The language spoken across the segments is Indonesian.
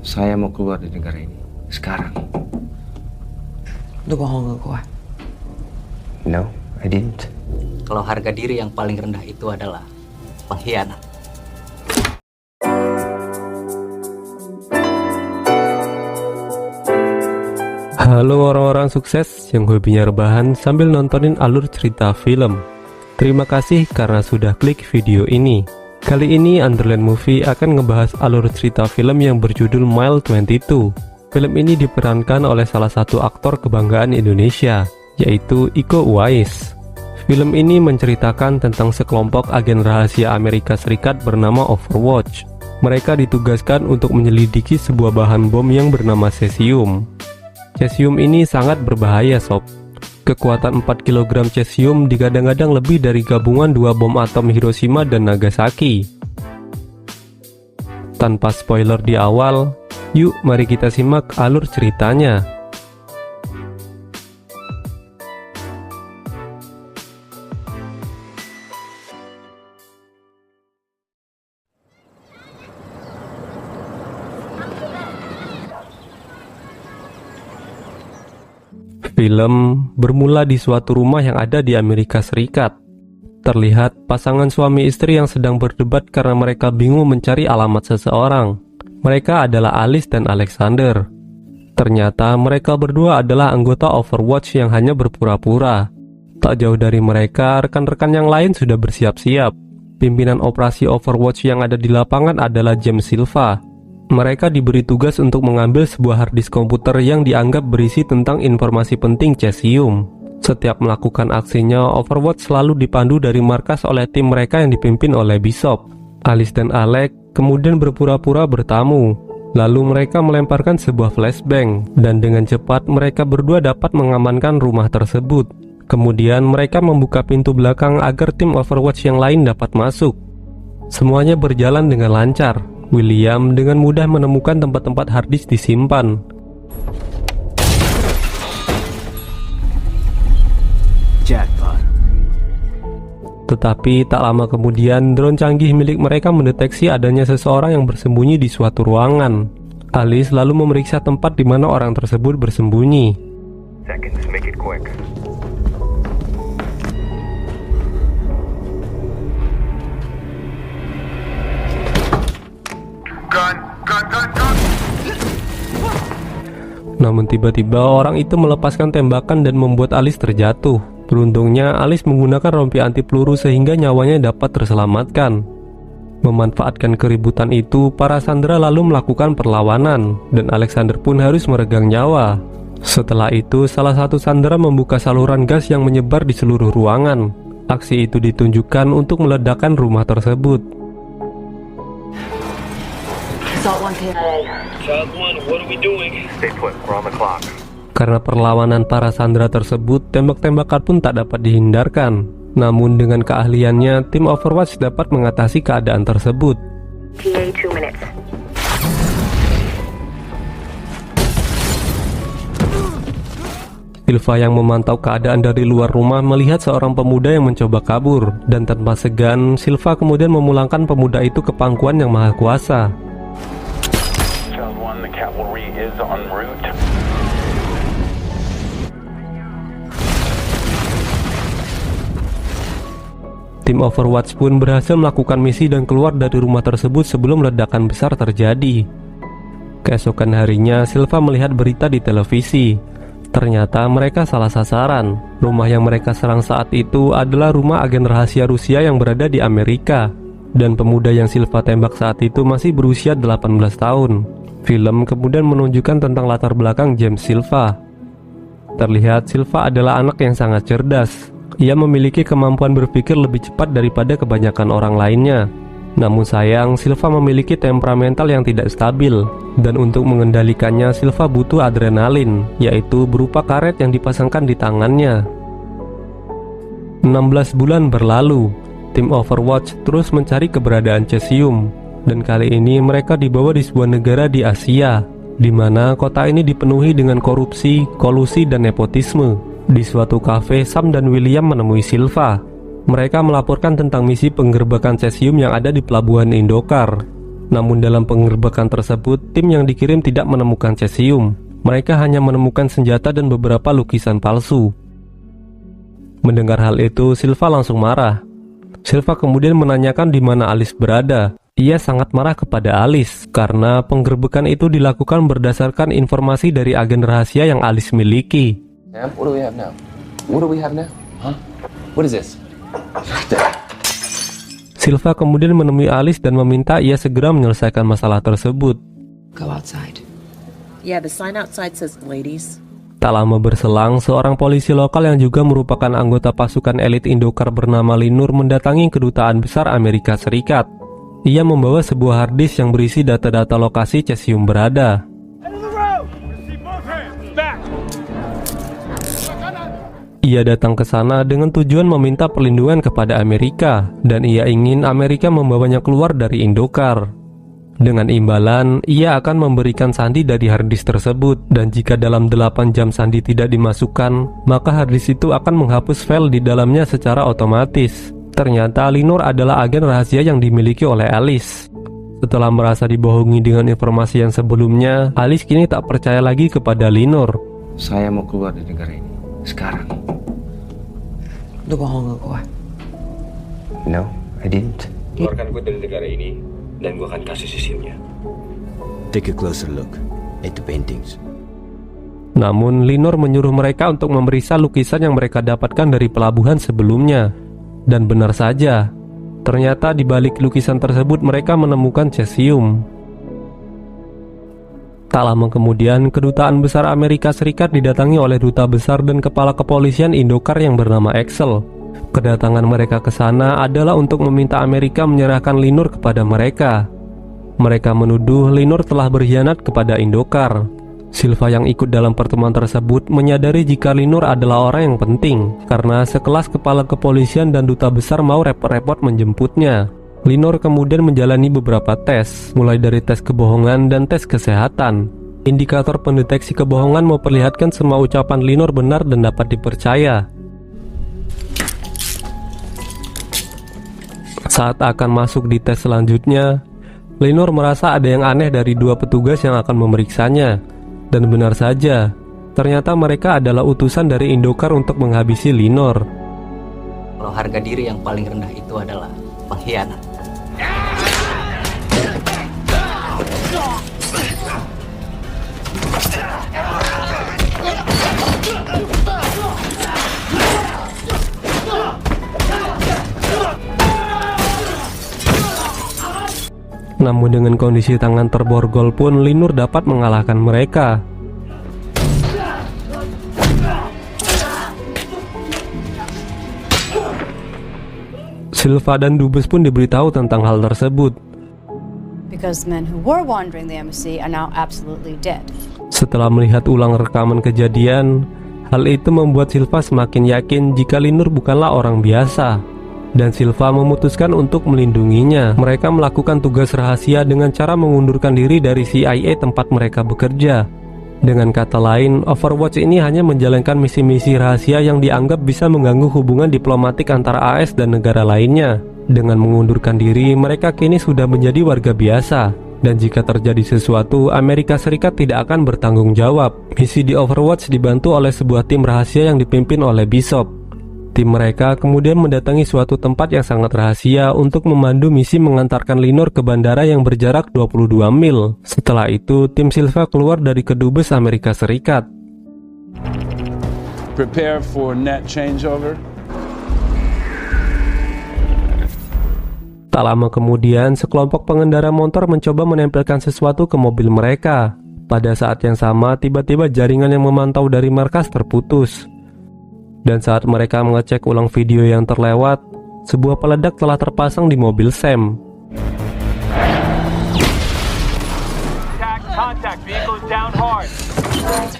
Saya mau keluar dari negara ini sekarang. Lu bohong ke gua. No, I didn't. Kalau harga diri yang paling rendah itu adalah pengkhianat. Halo orang-orang sukses yang hobinya rebahan sambil nontonin alur cerita film. Terima kasih karena sudah klik video ini. Kali ini Underland Movie akan ngebahas alur cerita film yang berjudul Mile 22. Film ini diperankan oleh salah satu aktor kebanggaan Indonesia, yaitu Iko Uwais. Film ini menceritakan tentang sekelompok agen rahasia Amerika Serikat bernama Overwatch. Mereka ditugaskan untuk menyelidiki sebuah bahan bom yang bernama cesium. Cesium ini sangat berbahaya sob. Kekuatan 4 kg cesium digadang-gadang lebih dari gabungan 2 bom atom Hiroshima dan Nagasaki. Tanpa spoiler di awal, yuk mari kita simak alur ceritanya. Film bermula di suatu rumah yang ada di Amerika Serikat. Terlihat pasangan suami istri yang sedang berdebat karena mereka bingung mencari alamat seseorang. Mereka adalah Alice dan Alexander. Ternyata mereka berdua adalah anggota Overwatch yang hanya berpura-pura. Tak jauh dari mereka, rekan-rekan yang lain sudah bersiap-siap. Pimpinan operasi Overwatch yang ada di lapangan adalah James Silva. Mereka diberi tugas untuk mengambil sebuah harddisk komputer yang dianggap berisi tentang informasi penting cesium. Setiap melakukan aksinya, Overwatch selalu dipandu dari markas oleh tim mereka yang dipimpin oleh Bishop. Alice dan Alex kemudian berpura-pura bertamu. Lalu mereka melemparkan sebuah flashbang, dan dengan cepat mereka berdua dapat mengamankan rumah tersebut. Kemudian mereka membuka pintu belakang agar tim Overwatch yang lain dapat masuk. Semuanya berjalan dengan lancar. William dengan mudah menemukan tempat-tempat harddisk disimpan. Jackpot. Tetapi tak lama kemudian, drone canggih milik mereka mendeteksi adanya seseorang yang bersembunyi di suatu ruangan. Alice lalu memeriksa tempat di mana orang tersebut bersembunyi. Seconds, make it quick. Namun tiba-tiba orang itu melepaskan tembakan dan membuat Alice terjatuh. Beruntungnya Alice menggunakan rompi anti peluru sehingga nyawanya dapat terselamatkan. Memanfaatkan keributan itu, para sandera lalu melakukan perlawanan dan Alexander pun harus meregang nyawa. Setelah itu, salah satu sandera membuka saluran gas yang menyebar di seluruh ruangan. Aksi itu ditunjukkan untuk meledakkan rumah tersebut. Child 1, what are we doing? Stay put, we're on the clock. Karena perlawanan para sandera tersebut, tembak-tembakan pun tak dapat dihindarkan. Namun dengan keahliannya, tim Overwatch dapat mengatasi keadaan tersebut. TA 2 minutes. Silva yang memantau keadaan dari luar rumah melihat seorang pemuda yang mencoba kabur. Dan tanpa segan, Silva kemudian memulangkan pemuda itu ke pangkuan yang maha kuasa. Child 1, the cavalry is en route. Tim Overwatch pun berhasil melakukan misi dan keluar dari rumah tersebut sebelum ledakan besar terjadi. Keesokan harinya, Silva melihat berita di televisi. Ternyata mereka salah sasaran. Rumah yang mereka serang saat itu adalah rumah agen rahasia Rusia yang berada di Amerika. Dan pemuda yang Silva tembak saat itu masih berusia 18 tahun. Film kemudian menunjukkan tentang latar belakang James Silva. Terlihat Silva adalah anak yang sangat cerdas. Ia memiliki kemampuan berpikir lebih cepat daripada kebanyakan orang lainnya. Namun sayang, Silva memiliki temperamental yang tidak stabil. Dan untuk mengendalikannya, Silva butuh adrenalin, yaitu berupa karet yang dipasangkan di tangannya. 16 bulan berlalu, tim Overwatch terus mencari keberadaan cesium. Dan kali ini mereka dibawa di sebuah negara di Asia, di mana kota ini dipenuhi dengan korupsi, kolusi, dan nepotisme. Di suatu kafe, Sam dan William menemui Silva. Mereka melaporkan tentang misi penggerbekan cesium yang ada di pelabuhan Indokar. Namun dalam penggerbekan tersebut, tim yang dikirim tidak menemukan cesium. Mereka hanya menemukan senjata dan beberapa lukisan palsu. Mendengar hal itu, Silva langsung marah. Silva kemudian menanyakan di mana Alice berada. Ia sangat marah kepada Alice karena penggerbekan itu dilakukan berdasarkan informasi dari agen rahasia yang Alice miliki. Sam, what do we have now? What do we have now? Huh? What is this? Silva kemudian menemui Alice dan meminta ia segera menyelesaikan masalah tersebut. Go outside. Yeah, the sign outside says ladies. Tak lama berselang, seorang polisi lokal yang juga merupakan anggota pasukan elit Indokar bernama Linur mendatangi Kedutaan Besar Amerika Serikat. Ia membawa sebuah harddisk yang berisi data-data lokasi cesium berada. Ia datang ke sana dengan tujuan meminta perlindungan kepada Amerika, dan ia ingin Amerika membawanya keluar dari Indokar. Dengan imbalan, ia akan memberikan sandi dari harddisk tersebut, dan jika dalam 8 jam sandi tidak dimasukkan, maka harddisk itu akan menghapus file di dalamnya secara otomatis. Ternyata Linur adalah agen rahasia yang dimiliki oleh Alice. Setelah merasa dibohongi dengan informasi yang sebelumnya, Alice kini tak percaya lagi kepada Linur. Saya mau keluar dari negara ini sekarang. Lu bohong ke gue. No, I didn't. Keluarkan gue dari negara ini, dan gue akan kasih sisinya. Take a closer look at the paintings. Namun, Linur menyuruh mereka untuk memeriksa lukisan yang mereka dapatkan dari pelabuhan sebelumnya. Dan benar saja, ternyata di balik lukisan tersebut mereka menemukan cesium. Tak lama kemudian, Kedutaan Besar Amerika Serikat didatangi oleh Duta Besar dan Kepala Kepolisian Indokar yang bernama Axel. Kedatangan mereka ke sana adalah untuk meminta Amerika menyerahkan Linur kepada mereka. Mereka menuduh Linur telah berkhianat kepada Indokar. Silva yang ikut dalam pertemuan tersebut menyadari jika Linur adalah orang yang penting, karena sekelas Kepala Kepolisian dan Duta Besar mau repot-repot menjemputnya. Linur kemudian menjalani beberapa tes, mulai dari tes kebohongan dan tes kesehatan. Indikator pendeteksi kebohongan memperlihatkan semua ucapan Linur benar dan dapat dipercaya. Saat akan masuk di tes selanjutnya, Linur merasa ada yang aneh dari 2 petugas yang akan memeriksanya. Dan benar saja, ternyata mereka adalah utusan dari Indokar untuk menghabisi Linur. Kalau harga diri yang paling rendah itu adalah pengkhianat. Namun dengan kondisi tangan terborgol pun Linur dapat mengalahkan mereka. Silva dan Dubes pun diberitahu tentang hal tersebut. Because the men who were wandering the embassy are now absolutely dead. Setelah melihat ulang rekaman kejadian, hal itu membuat Silva semakin yakin jika Linur bukanlah orang biasa. Dan Silva memutuskan untuk melindunginya. Mereka melakukan tugas rahasia dengan cara mengundurkan diri dari CIA tempat mereka bekerja. Dengan kata lain, Overwatch ini hanya menjalankan misi-misi rahasia yang dianggap bisa mengganggu hubungan diplomatik antara AS dan negara lainnya. Dengan mengundurkan diri, mereka kini sudah menjadi warga biasa. Dan jika terjadi sesuatu, Amerika Serikat tidak akan bertanggung jawab. Misi di Overwatch dibantu oleh sebuah tim rahasia yang dipimpin oleh Bishop. Tim mereka kemudian mendatangi suatu tempat yang sangat rahasia untuk memandu misi mengantarkan Linur ke bandara yang berjarak 22 mil. Setelah itu, tim Silva keluar dari Kedubes Amerika Serikat. Prepare for net changeover. Tak lama kemudian, sekelompok pengendara motor mencoba menempelkan sesuatu ke mobil mereka. Pada saat yang sama, tiba-tiba jaringan yang memantau dari markas terputus. Dan saat mereka mengecek ulang video yang terlewat, sebuah peledak telah terpasang di mobil Sam.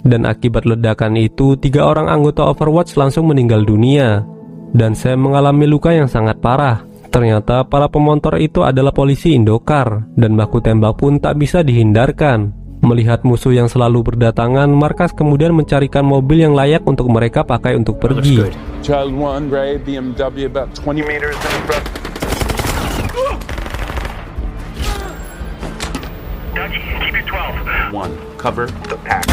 Dan akibat ledakan itu, 3 orang anggota Overwatch langsung meninggal dunia. Dan Sam mengalami luka yang sangat parah. Ternyata para pemotor itu adalah polisi Indokar, dan baku tembak pun tak bisa dihindarkan. Melihat musuh yang selalu berdatangan, markas kemudian mencarikan mobil yang layak untuk mereka pakai untuk pergi. Child 1, Ray, BMW about 20 meters in front. Cover the pack.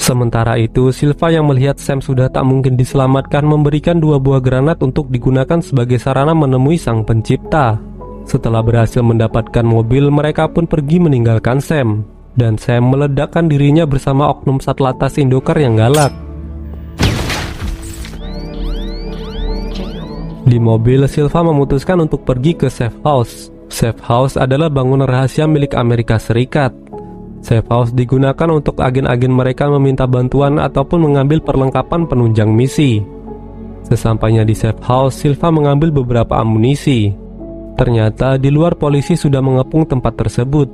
Sementara itu, Silva yang melihat Sam sudah tak mungkin diselamatkan memberikan 2 buah granat untuk digunakan sebagai sarana menemui sang pencipta. Setelah berhasil mendapatkan mobil, mereka pun pergi meninggalkan Sam. Dan Sam meledakkan dirinya bersama oknum Satlantas Indokar yang galak. Di mobil, Silva memutuskan untuk pergi ke Safe House. Safe House adalah bangunan rahasia milik Amerika Serikat. Safe House digunakan untuk agen-agen mereka meminta bantuan ataupun mengambil perlengkapan penunjang misi. Sesampainya di Safe House, Silva mengambil beberapa amunisi. Ternyata di luar polisi sudah mengepung tempat tersebut.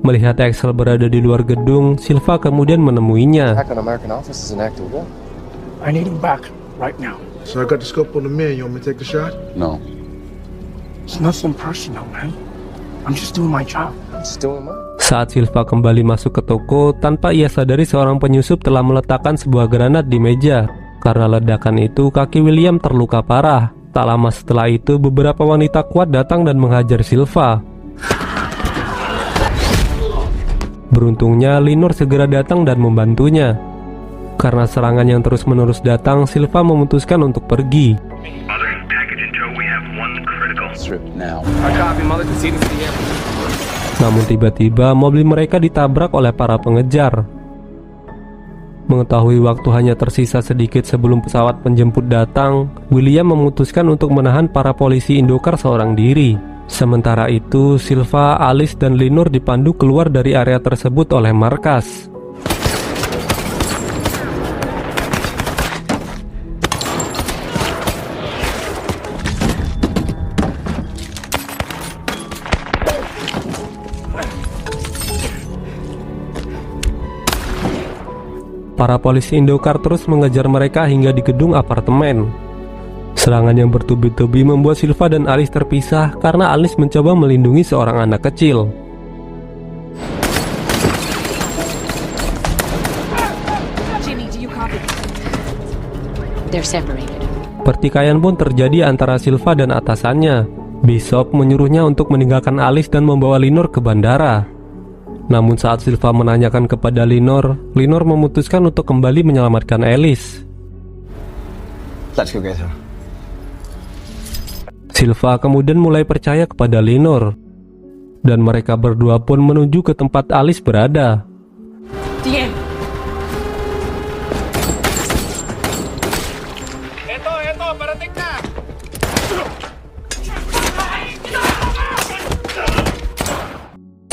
Melihat Axel berada di luar gedung, Silva kemudian menemuinya. Attack on American office is an act of war. I need him back right now. So I got the scope on the man. You want me to take the shot? No. It's nothing personal, man. I'm just doing my job. Just doing mine. Saat Silva kembali masuk ke toko, tanpa ia sadari seorang penyusup telah meletakkan sebuah granat di meja. Karena ledakan itu, kaki William terluka parah. Tak lama setelah itu, beberapa wanita kuat datang dan menghajar Silva. Beruntungnya, Linor segera datang dan membantunya. Karena serangan yang terus-menerus datang, Silva memutuskan untuk pergi. Namun tiba-tiba mobil mereka ditabrak oleh para pengejar. Mengetahui waktu hanya tersisa sedikit sebelum pesawat penjemput datang, William memutuskan untuk menahan para polisi Indokar seorang diri. Sementara itu, Silva, Alice, dan Linor dipandu keluar dari area tersebut oleh markas. Para polisi Indokar terus mengejar mereka hingga di gedung apartemen. Serangan yang bertubi-tubi membuat Silva dan Alice terpisah karena Alice mencoba melindungi seorang anak kecil. Jimmy, do you copy? They're separated. Pertikaian pun terjadi antara Silva dan atasannya. Bishop menyuruhnya untuk meninggalkan Alice dan membawa Linor ke bandara. Namun saat Silva menanyakan kepada Linor, Linor memutuskan untuk kembali menyelamatkan Alice. Let's go get her. Silva kemudian mulai percaya kepada Linor, dan mereka berdua pun menuju ke tempat Alice berada. DM.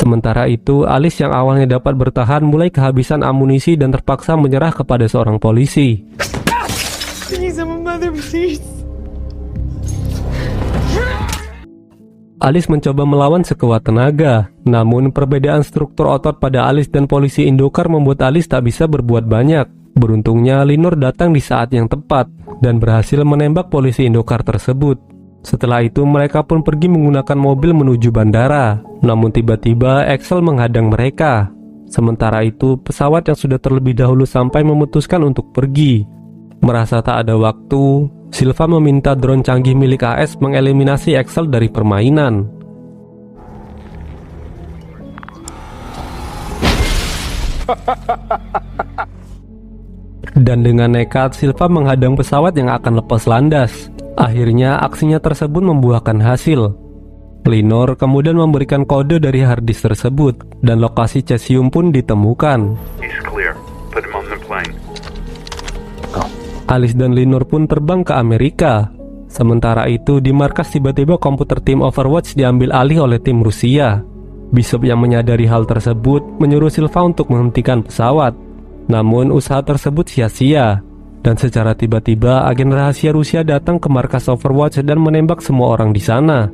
Sementara itu, Alice yang awalnya dapat bertahan mulai kehabisan amunisi dan terpaksa menyerah kepada seorang polisi. Alice mencoba melawan sekuat tenaga, namun perbedaan struktur otot pada Alice dan polisi Indokar membuat Alice tak bisa berbuat banyak. Beruntungnya, Linor datang di saat yang tepat dan berhasil menembak polisi Indokar tersebut. Setelah itu, mereka pun pergi menggunakan mobil menuju bandara. Namun tiba-tiba Axel menghadang mereka. Sementara itu, pesawat yang sudah terlebih dahulu sampai memutuskan untuk pergi. Merasa tak ada waktu, Silva meminta drone canggih milik AS mengeliminasi Axel dari permainan. Dan dengan nekat, Silva menghadang pesawat yang akan lepas landas. Akhirnya, aksinya tersebut membuahkan hasil. Linor kemudian memberikan kode dari harddisk tersebut, dan lokasi cesium pun ditemukan. Alice dan Linor pun terbang ke Amerika. Sementara itu, di markas tiba-tiba komputer tim Overwatch diambil alih oleh tim Rusia. Bishop yang menyadari hal tersebut menyuruh Silva untuk menghentikan pesawat. Namun usaha tersebut sia-sia. Dan secara tiba-tiba, agen rahasia Rusia datang ke markas Overwatch dan menembak semua orang di sana.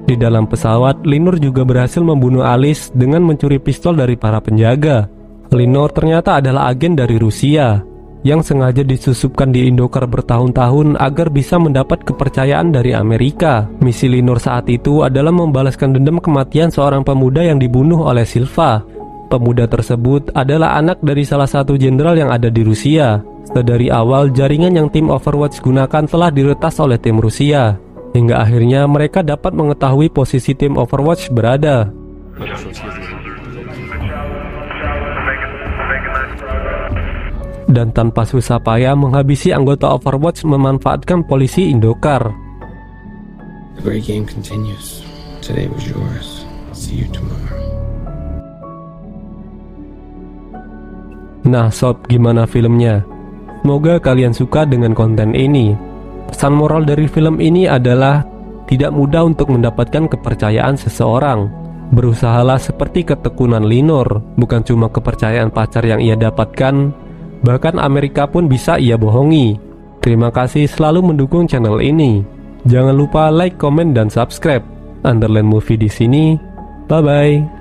Di dalam pesawat, Linor juga berhasil membunuh Alice dengan mencuri pistol dari para penjaga. Linor ternyata adalah agen dari Rusia yang sengaja disusupkan di Indokar bertahun-tahun agar bisa mendapat kepercayaan dari Amerika. Misi Linor saat itu adalah membalaskan dendam kematian seorang pemuda yang dibunuh oleh Silva. Pemuda tersebut adalah anak dari salah satu jenderal yang ada di Rusia. Sedari awal, jaringan yang tim Overwatch gunakan telah diretas oleh tim Rusia. hingga akhirnya mereka dapat mengetahui posisi tim Overwatch berada. Dan tanpa susah payah menghabisi anggota Overwatch memanfaatkan polisi Indokar. The great game continues. Today was yours. See you tomorrow. Nah sob, gimana filmnya? Semoga kalian suka dengan konten ini. Pesan moral dari film ini adalah tidak mudah untuk mendapatkan kepercayaan seseorang. Berusahalah seperti ketekunan Linur. Bukan cuma kepercayaan pacar yang ia dapatkan, bahkan Amerika pun bisa ia bohongi. Terima kasih selalu mendukung channel ini. Jangan lupa like, komen, dan subscribe. Underland Movie di sini. Bye bye.